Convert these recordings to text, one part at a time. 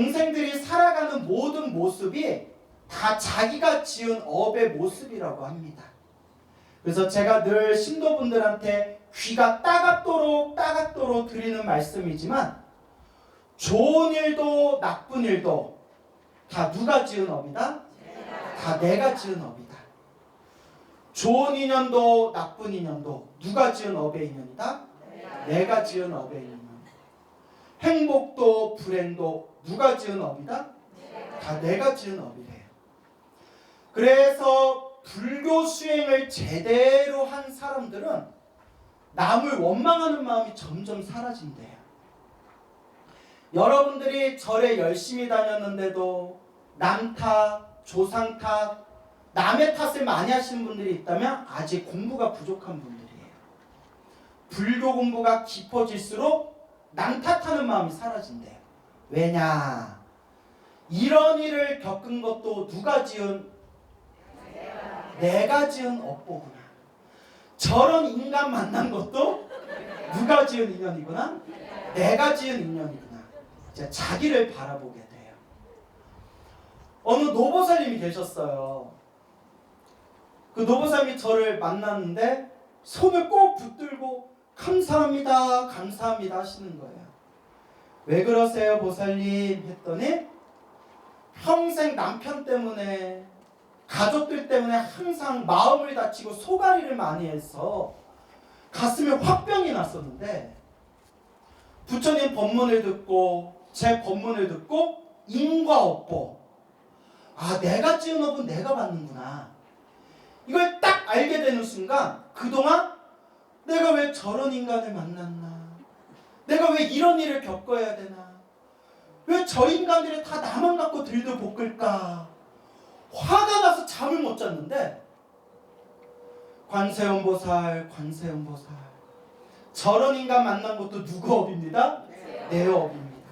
중생들이 살아가는 모든 모습이 다 자기가 지은 업의 모습이라고 합니다. 그래서 제가 늘 신도분들한테 귀가 따갑도록 드리는 말씀이지만, 좋은 일도 나쁜 일도 다 누가 지은 업이다? 다 내가 지은 업이다. 좋은 인연도 나쁜 인연도 누가 지은 업의 인연이다? 내가 지은 업의 인연. 행복도 불행도 누가 지은 업이다? 다 내가 지은 업이래요. 그래서 불교 수행을 제대로 한 사람들은 남을 원망하는 마음이 점점 사라진대요. 여러분들이 절에 열심히 다녔는데도 남 탓, 조상 탓, 남의 탓을 많이 하시는 분들이 있다면 아직 공부가 부족한 분들이에요. 불교 공부가 깊어질수록 남 탓하는 마음이 사라진대요. 왜냐? 이런 일을 겪은 것도 누가 지은? 내가 지은 업보구나. 저런 인간 만난 것도 누가 지은 인연이구나? 내가 지은 인연이구나. 이제 자기를 바라보게 돼요. 어느 노보살님이 계셨어요. 그 노보살님이 저를 만났는데 손을 꼭 붙들고 감사합니다, 감사합니다 하시는 거예요. 왜 그러세요, 보살님? 했더니 평생 남편 때문에, 가족들 때문에 항상 마음을 다치고 소가리를 많이 해서 가슴에 화병이 났었는데, 부처님 법문을 듣고 제 법문을 듣고 인과업보, 아, 내가 지은 업은 내가 받는구나, 이걸 딱 알게 되는 순간 그동안 내가 왜 저런 인간을 만났나, 내가 왜 이런 일을 겪어야 되나, 왜 저 인간들이 다 나만 갖고 들들 볶을까, 화가 나서 잠을 못 잤는데, 관세음보살, 저런 인간 만난 것도 누구 업입니다? 내 업입니다.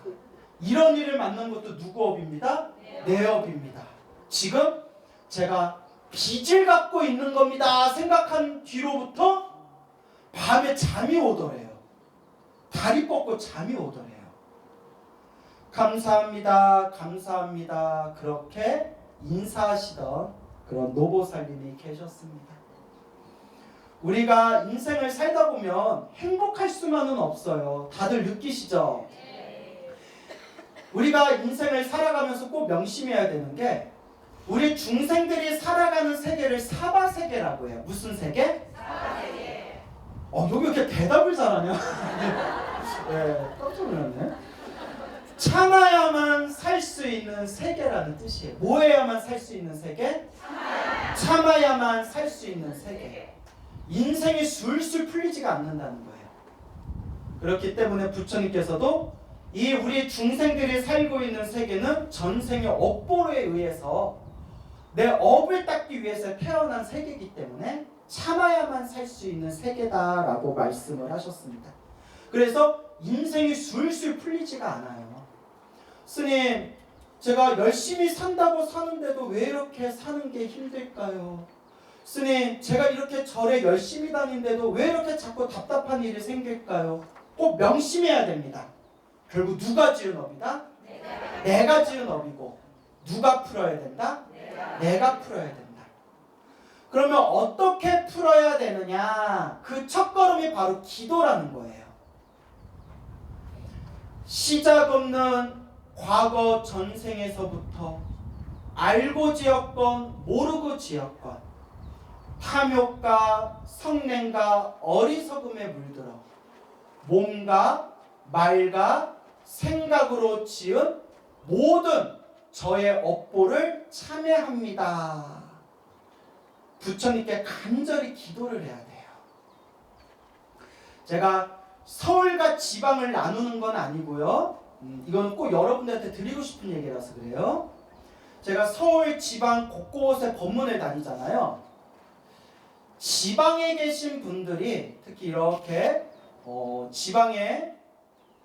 이런 일을 만난 것도 누구 업입니다? 내 업입니다. 지금 제가 빚을 갖고 있는 겁니다 생각한 뒤로부터 밤에 잠이 오더래요. 다리 뻗고 잠이 오더래요. 감사합니다, 감사합니다, 그렇게 인사하시던 그런 노보살님이 계셨습니다. 우리가 인생을 살다 보면 행복할 수만은 없어요. 다들 느끼시죠? 우리가 인생을 살아가면서 꼭 명심해야 되는 게, 우리 중생들이 살아가는 세계를 사바세계라고 해요. 무슨 세계? 사바세계. 여기 이렇게 대답을 잘하냐? 네, 깜짝 놀랐네. 참아야만 살 수 있는 세계라는 뜻이에요. 뭐 해야만 살 수 있는 세계? 참아야만 살 수 있는 세계. 인생이 술술 풀리지가 않는다는 거예요. 그렇기 때문에 부처님께서도 이 우리 중생들이 살고 있는 세계는 전생의 업보에 의해서 내 업을 닦기 위해서 태어난 세계이기 때문에 참아야만 살 수 있는 세계다라고 말씀을 하셨습니다. 그래서 인생이 술술 풀리지가 않아요. 스님, 제가 열심히 산다고 사는데도 왜 이렇게 사는 게 힘들까요? 스님, 제가 이렇게 절에 열심히 다니는데도 왜 이렇게 자꾸 답답한 일이 생길까요? 꼭 명심해야 됩니다. 결국 누가 지은 업이다? 내가 지은 업이고, 누가 풀어야 된다? 내가 풀어야 된다. 그러면 어떻게 풀어야 되느냐? 그 첫걸음이 바로 기도라는 거예요. 시작 없는 과거 전생에서부터 알고 지었건 모르고 지었건 탐욕과 성냄과 어리석음에 물들어 몸과 말과 생각으로 지은 모든 저의 업보를 참회합니다. 부처님께 간절히 기도를 해야 돼요. 제가 서울과 지방을 나누는 건 아니고요. 이거는 꼭 여러분들한테 드리고 싶은 얘기라서 그래요. 제가 서울 지방 곳곳에 법문을 다니잖아요. 지방에 계신 분들이, 특히 이렇게 지방에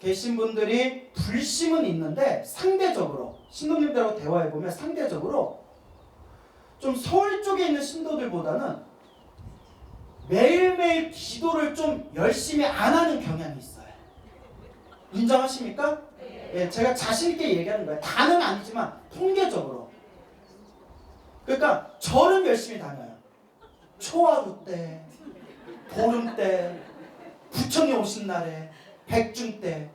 계신 분들이 불심은 있는데, 상대적으로 신도님들하고 대화해보면 상대적으로 좀 서울 쪽에 있는 신도들보다는 매일매일 기도를 좀 열심히 안 하는 경향이 있어요. 인정하십니까? 예, 제가 자신 있게 얘기하는 거예요. 다는 아니지만 통계적으로. 그러니까 절은 열심히 다녀요. 초하루 때, 보름 때, 부처님 오신 날에, 백중 때.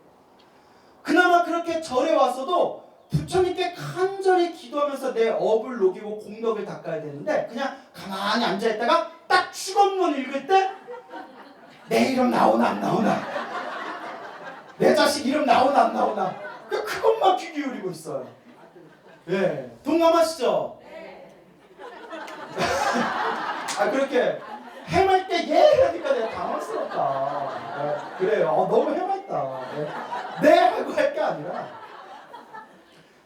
그나마 그렇게 절에 왔어도 부처님께 간절히 기도하면서 내 업을 녹이고 공덕을 닦아야 되는데 그냥 가만히 앉아있다가 딱 축원문 읽을 때 내 이름 나오나 안 나오나, 내 자식 이름 나오나 안 나오나, 그것만 귀 기울이고 있어요. 예, 동감하시죠? 아, 그렇게 해맑 때 예 하니까 내가 당황스럽다. 네, 그래요. 너무 해맑다. 네 하고 할 게 아니라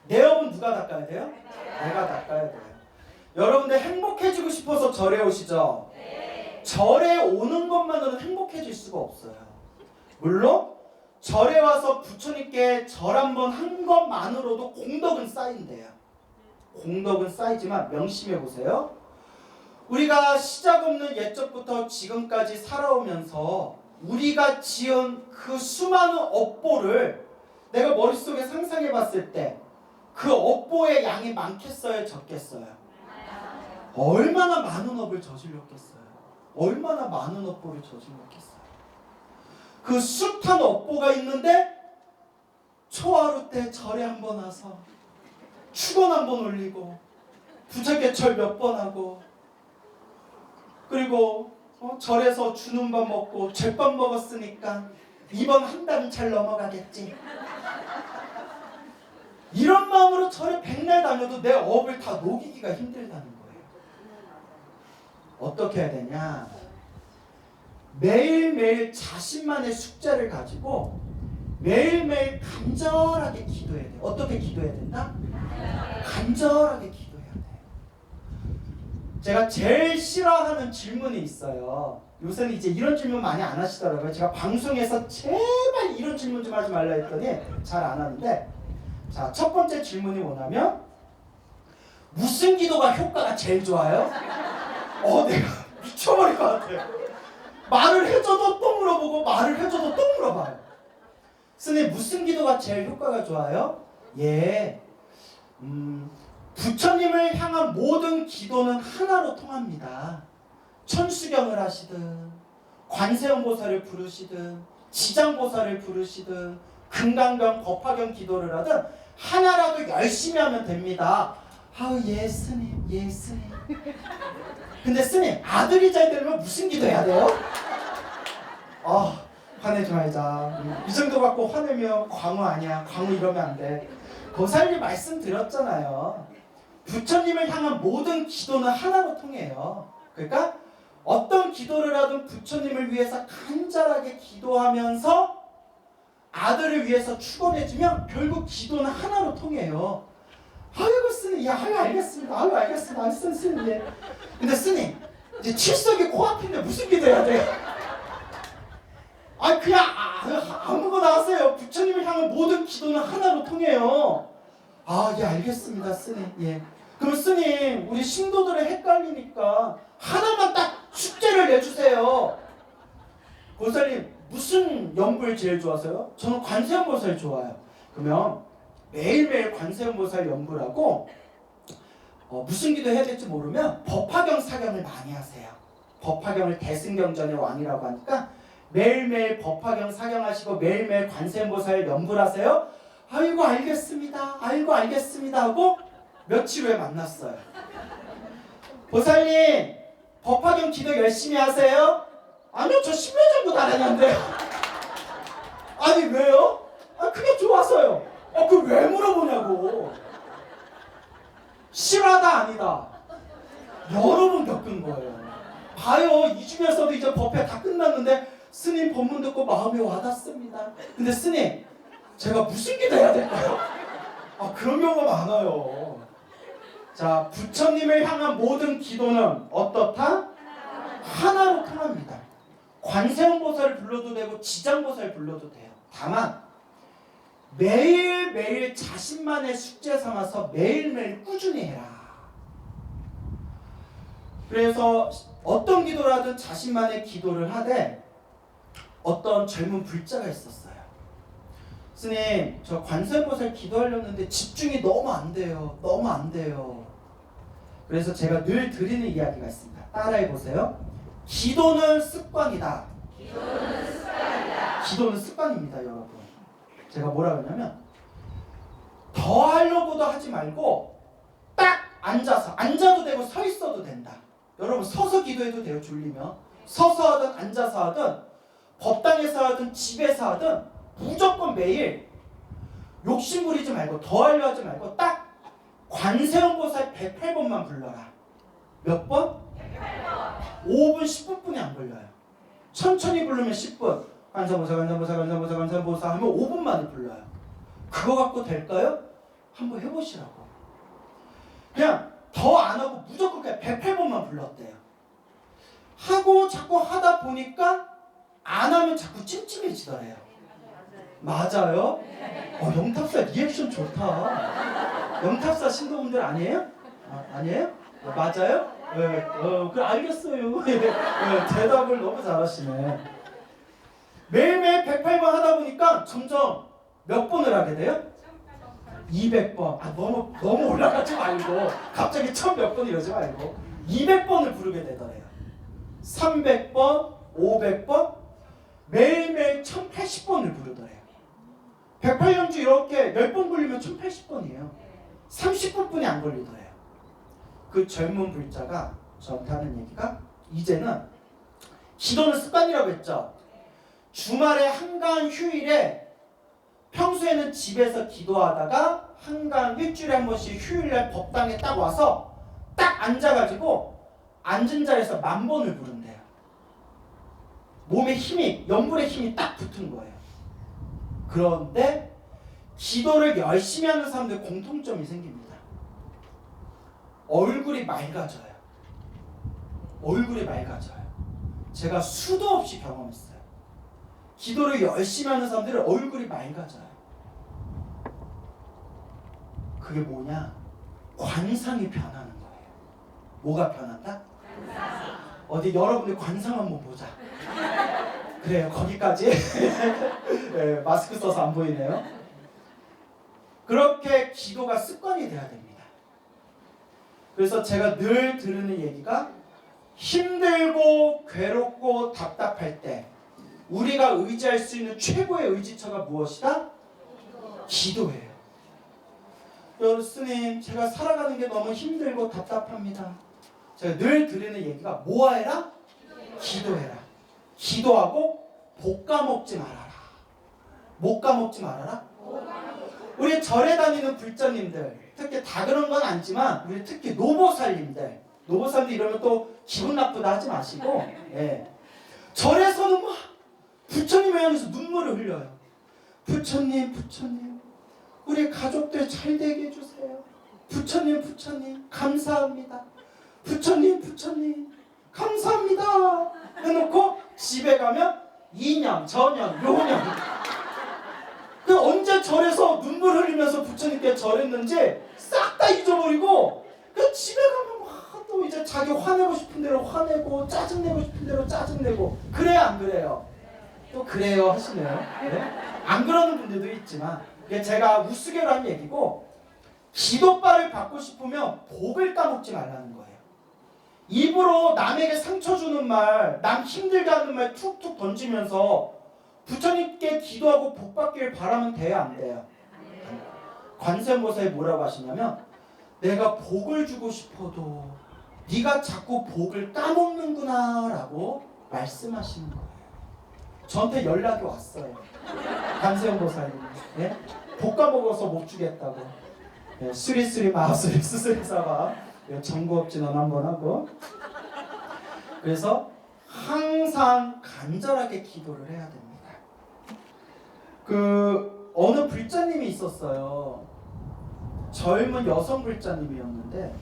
내 업은 누가 닦아야 돼요? 내가 닦아야 돼요. 여러분들 행복해지고 싶어서 절에 오시죠? 절에 오는 것만으로는 행복해질 수가 없어요. 물론 절에 와서 부처님께 절 한번 한 것만으로도 공덕은 쌓인대요. 공덕은 쌓이지만 명심해 보세요. 우리가 시작 없는 옛적부터 지금까지 살아오면서 우리가 지은 그 수많은 업보를 내가 머릿속에 상상해 봤을 때 그 업보의 양이 많겠어요? 적겠어요? 얼마나 많은 업을 저질렀겠어요? 얼마나 많은 업보를 저질렀겠어요? 그 숱한 업보가 있는데 초하루 때 절에 한번 와서 축원 한번 올리고 부처개철 몇 번 하고 그리고 절에서 주는 밥 먹고 죗밥 먹었으니까 이번 한 달은 잘 넘어가겠지. 이런 마음으로 절에 백날 다녀도 내 업을 다 녹이기가 힘들다는 거예요. 어떻게 해야 되냐? 매일매일 자신만의 숙제를 가지고 매일매일 간절하게 기도해야 돼요. 어떻게 기도해야 된다? 간절하게 기도해야 돼요. 제가 제일 싫어하는 질문이 있어요. 요새는 이제 이런 질문 많이 안 하시더라고요. 제가 방송에서 제발 이런 질문 좀 하지 말라 했더니 잘 안 하는데, 자, 첫 번째 질문이 뭐냐면 무슨 기도가 효과가 제일 좋아요? 내가 미쳐버릴 것 같아요. 말을 해줘도 또 물어보고 말을 해줘도 또 물어봐요. 스님, 무슨 기도가 제일 효과가 좋아요? 예, 부처님을 향한 모든 기도는 하나로 통합니다. 천수경을 하시든 관세음보살을 부르시든 지장보살을 부르시든 금강경, 법화경 기도를 하든 하나라도 열심히 하면 됩니다. 아우, 예 스님, 예 스님. 근데 스님, 아들이 잘 되려면 무슨 기도해야 돼요? 화내지 말자. 이 정도 갖고 화내면 광우 아니야. 광우 이러면 안 돼. 보살님 말씀드렸잖아요. 부처님을 향한 모든 기도는 하나로 통해요. 그러니까 어떤 기도를 하든 부처님을 위해서 간절하게 기도하면서 아들을 위해서 축원해주면 결국 기도는 하나로 통해요. 아이고 스님, 아유 알겠습니다. 아유 알겠습니다. 스님, 예. 근데 스님, 이제 칠석이 코앞인데 무슨 기도해야 돼요? 그냥 아무거나 하세요. 부처님을 향한 모든 기도는 하나로 통해요. 예 알겠습니다 스님. 예. 그럼 스님, 우리 신도들이 헷갈리니까 하나만 딱 숙제를 내주세요. 보살님, 무슨 연불 제일 좋아하세요? 저는 관세음보살 좋아요. 그러면 매일매일 관세음보살 연불하고 무슨 기도 해야 될지 모르면 법화경 사경을 많이 하세요. 법화경을 대승경전의 왕이라고 하니까 매일매일 법화경 사경하시고 매일매일 관세음보살 연불하세요. 아이고 알겠습니다. 아이고 알겠습니다 하고 며칠 후에 만났어요. 보살님, 법화경 기도 열심히 하세요? 아니요, 저 10년 전부터 안 했는데. 아니 왜요? 그게 좋아서요. 그걸 왜 물어보냐고. 실화다 아니다. 여러 번 겪은 거예요. 봐요, 이 중에서도 이제 법회 다 끝났는데 스님 법문 듣고 마음이 와닿습니다. 근데 스님, 제가 무슨 기도 해야 될까요? 그런 경우가 많아요. 자, 부처님을 향한 모든 기도는 어떻다? 하나로 통합니다. 관세음보살을 불러도 되고 지장보살 불러도 돼요. 다만 매일매일 자신만의 숙제 삼아서 매일매일 꾸준히 해라. 그래서 어떤 기도를 하든 자신만의 기도를 하되, 어떤 젊은 불자가 있었어요. 스님, 저 관세음보살 기도하려는데 집중이 너무 안 돼요. 너무 안 돼요. 그래서 제가 늘 드리는 이야기가 있습니다. 따라해 보세요. 기도는 습관이다. 기도는 습관입니다, 여러분. 제가 뭐라 그러냐면 더 하려고도 하지 말고 딱 앉아도 되고 서 있어도 된다. 여러분 서서 기도해도 돼요. 졸리면 서서 하든 앉아서 하든 법당에서 하든 집에서 하든 무조건 매일 욕심 부리지 말고 더 하려 하지 말고 딱 관세음보살 108번만 불러라. 몇 번? 108번. 5분 10분뿐이 안 걸려요. 천천히 부르면 10분. 관세음보살 하면 5분 만에 불러요. 그거 갖고 될까요? 한번 해보시라고. 그냥 더 안 하고 무조건 그냥 108번만 불렀대요. 하고 자꾸 하다 보니까 안 하면 자꾸 찜찜해지더래요. 맞아요? 영탑사 리액션 좋다. 영탑사 신도분들 아니에요? 아니에요? 맞아요? 그래 알겠어요. 대답을 너무 잘하시네. 매일매일 108번 하다 보니까 점점 몇 번을 하게 돼요? 200번. 너무 올라가지 말고 갑자기 1000몇 번 이러지 말고 200번을 부르게 되더래요. 300번, 500번, 매일매일 1080번을 부르더래요. 108연주 이렇게 10번 불리면 1080번이에요. 30분뿐이 안 걸리더래요. 그 젊은 불자가 저한테 하는 얘기가 이제는 기도는 습관이라고 했죠. 주말에 한가한 휴일에 평소에는 집에서 기도하다가 한가한 일주일에 한 번씩 휴일날 법당에 딱 와서 딱 앉아가지고 앉은 자리에서 10,000번을 부른대요. 몸에 힘이, 연불의 힘이 딱 붙은 거예요. 그런데 기도를 열심히 하는 사람들 공통점이 생깁니다. 얼굴이 맑아져요. 얼굴이 맑아져요. 제가 수도 없이 경험했어요. 기도를 열심히 하는 사람들은 얼굴이 맑아져요. 그게 뭐냐? 관상이 변하는 거예요. 뭐가 변한다? 관상. 어디 여러분들 관상 한번 보자. 그래요, 거기까지. 네, 마스크 써서 안 보이네요. 그렇게 기도가 습관이 돼야 됩니다. 그래서 제가 늘 들으는 얘기가 힘들고 괴롭고 답답할 때 우리가 의지할 수 있는 최고의 의지처가 무엇이다? 기도예요. 여러분, 스님, 제가 살아가는 게 너무 힘들고 답답합니다. 제가 늘 드리는 얘기가 뭐해라? 기도해라. 기도하고 복 까먹지 말아라. 못 까먹지 말아라. 우리 절에 다니는 불자님들, 특히 다 그런 건 아니지만 우리 특히 노보살님들 이러면 또 기분 나쁘다 하지 마시고, 절에서는 막 부처님 향해서 눈물을 흘려요. 부처님, 우리 가족들 잘 되게 해주세요. 부처님, 감사합니다. 부처님, 감사합니다. 해놓고 집에 가면 2년, 전년, 요년. 그 언제 절에서 눈물 흘리면서 부처님께 절했는지 싹 다 잊어버리고 그 집에 가면 막 또 이제 자기 화내고 싶은 대로 화내고 짜증내고 싶은 대로 짜증내고. 그래요, 안 그래요? 또 그래요 하시네요. 네? 안 그러는 분들도 있지만 이게 제가 우스개로 한 얘기고, 기도빨을 받고 싶으면 복을 까먹지 말라는 거예요. 입으로 남에게 상처 주는 말, 남 힘들게 하는 말 툭툭 던지면서 부처님께 기도하고 복 받기를 바라면 돼요, 안 돼요? 관세음보살이 뭐라고 하시냐면, 내가 복을 주고 싶어도 네가 자꾸 복을 까먹는구나 라고 말씀하시는 거예요. 저한테 연락이 왔어요. 관세음보살님, 네? 복 까먹어서 못 주겠다고. 네, 수리수리 마수리 수수리사바 정구업진원 한번 하고. 그래서 항상 간절하게 기도를 해야 됩니다. 어느 불자님이 있었어요. 젊은 여성 불자님이었는데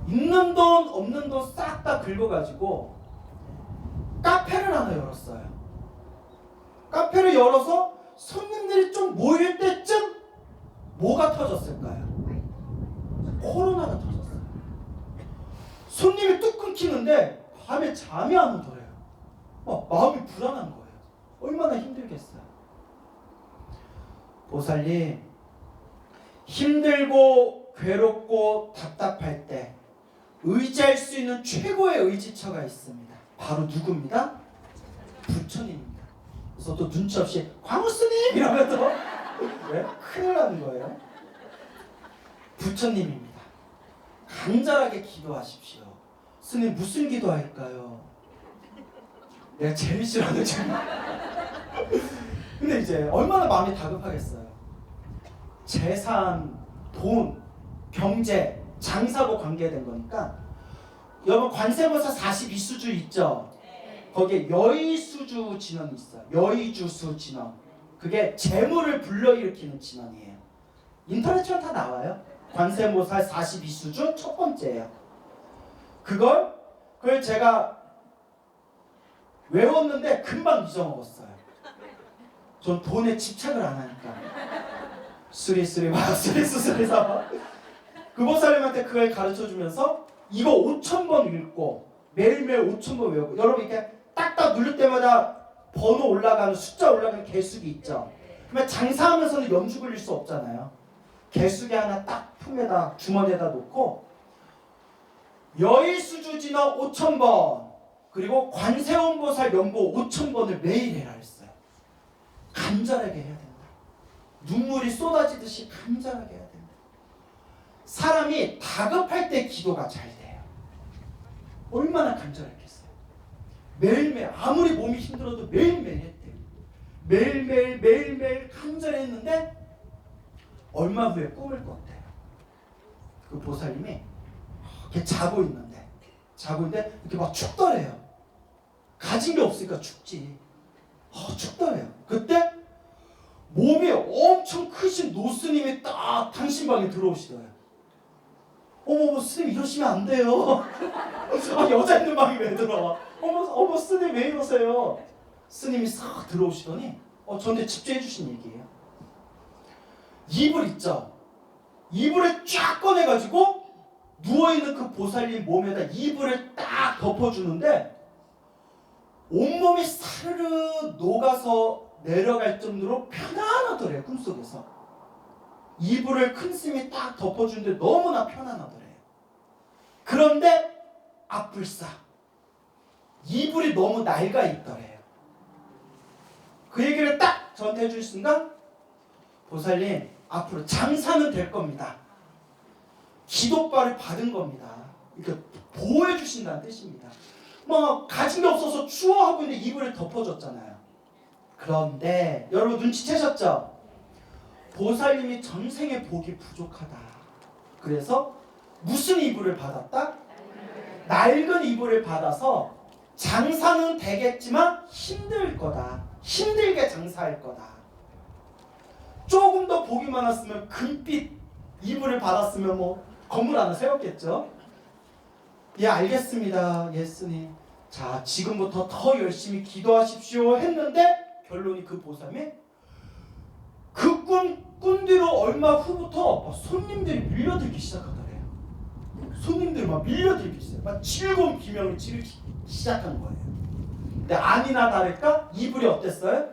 있는 돈 없는 돈 싹 다 긁어가지고 카페를 하나 열었어요. 카페를 열어서 손님들이 좀 모일 때쯤 뭐가 터졌을까요? 코로나가 터졌어요. 손님이 뚝 끊기는데 밤에 잠이 안 오더래요. 마음이 불안한 거예요. 얼마나 힘들겠어요. 보살님, 힘들고 괴롭고 답답할 때 의지할 수 있는 최고의 의지처가 있습니다. 바로 누구입니다? 부처님입니다. 그래서 또 눈치 없이 광우스님 이러면 또 네? 큰일 나는 거예요. 부처님입니다. 간절하게 기도하십시오. 스님 무슨 기도할까요? 내가 제일 싫어하는 질문. 근데 이제 얼마나 마음이 다급하겠어요. 재산, 돈, 경제, 장사고 관계된 거니까. 여러분 관세음보살 42수주 있죠? 거기에 여의수주 진원이 있어요. 여의주수 진원. 그게 재물을 불러일으키는 진원이에요. 인터넷 치면 다 나와요. 관세음보살 42수주 첫 번째예요. 그걸 제가 외웠는데 금방 잊어먹었어요. 전 돈에 집착을 안 하니까. 수리수리 막 수리수리사 막. 그 보살님한테 그걸 가르쳐주면서 이거 5,000번 읽고 매일매일 5,000번 외우고, 여러분 이렇게 딱딱 누를 때마다 번호 올라가는, 숫자 올라가는 개수기 있죠. 그러면 장사하면서는 염주 굴릴 수 없잖아요. 개수기 하나 딱 품에다 주머니에다 놓고 여의수주진어 5,000번 그리고 관세음보살 연보 5,000번을 매일 해라 했어요. 간절하게 해야 된다. 눈물이 쏟아지듯이 간절하게 해야 된다. 사람이 다급할 때 기도가 잘 돼요. 얼마나 간절했겠어요. 매일매일 아무리 몸이 힘들어도 매일매일 했대요. 매일매일 간절했는데 얼마 후에 꿈을 꿨대요. 그 보살님이 이렇게 자고 있는데 이렇게 막 춥더래요. 가진 게 없으니까 춥지. 춥더래요. 그때 몸이 엄청 크신 노스님이 딱 당신 방에 들어오시더래요. 어머 스님 이러시면 안 돼요. 여자 있는 방에 왜 들어와? 어머 스님 왜 이러세요? 스님이 싹 들어오시더니 저한테 집중해 주신 얘기예요. 이불 있죠? 이불을 쫙 꺼내가지고 누워있는 그 보살님 몸에다 이불을 딱 덮어주는데 온몸이 사르르 녹아서 내려갈 정도로 편안하더래요. 꿈속에서 이불을 큰 스님이 딱 덮어주는데 너무나 편안하더래요. 그런데 앞불싸 이불이 너무 낡아 있더래요. 그 얘기를 딱 저한테 해줄 순간 보살님 앞으로 장사는 될 겁니다. 기도발을 받은 겁니다. 이렇게 보호해 주신다는 뜻입니다. 뭐 가진 게 없어서 추워하고 있는데 이불을 덮어줬잖아요. 그런데 여러분 눈치채셨죠? 보살님이 전생에 복이 부족하다. 그래서 무슨 이불을 받았다? 낡은 이불을 받아서 장사는 되겠지만 힘들 거다. 힘들게 장사할 거다. 조금 더 복이 많았으면 금빛 이불을 받았으면 뭐 건물 하나 세웠겠죠? 예, 알겠습니다. 예수님. 자, 지금부터 더 열심히 기도하십시오 했는데 결론이 그 보살님이 그 꾼 뒤로 얼마 후부터 손님들이 밀려들기 시작하더래요. 손님들이 막 밀려들기 시작해요. 막 즐거운 비명을 지르기 시작한 거예요. 근데 아니나 다를까 이불이 어땠어요?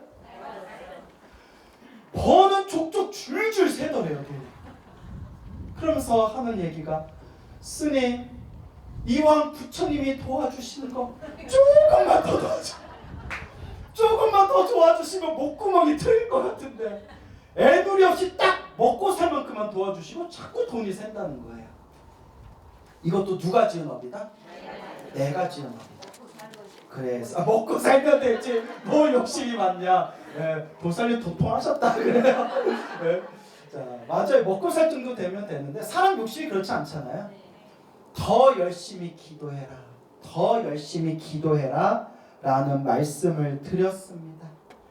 버는 족족 줄줄 새더래요. 돈이. 그러면서 하는 얘기가 스님 이왕 부처님이 도와주시는 거 조금만 더 도와줘. 조금만 더 도와주시면 목구멍이 트일 것 같은데 애누리 없이 딱 먹고 살 만큼만 도와주시고 자꾸 돈이 샌다는 거예요. 이것도 누가 지은 업이다? 내가 지은 업이다. 그래서 먹고 살면 되지 뭐 욕심이 많냐. 보살님 도통하셨다 그래요. 자, 맞아요. 먹고 살 정도 되면 되는데 사람 욕심이 그렇지 않잖아요. 더 열심히 기도해라. 더 열심히 기도해라 라는 말씀을 드렸습니다.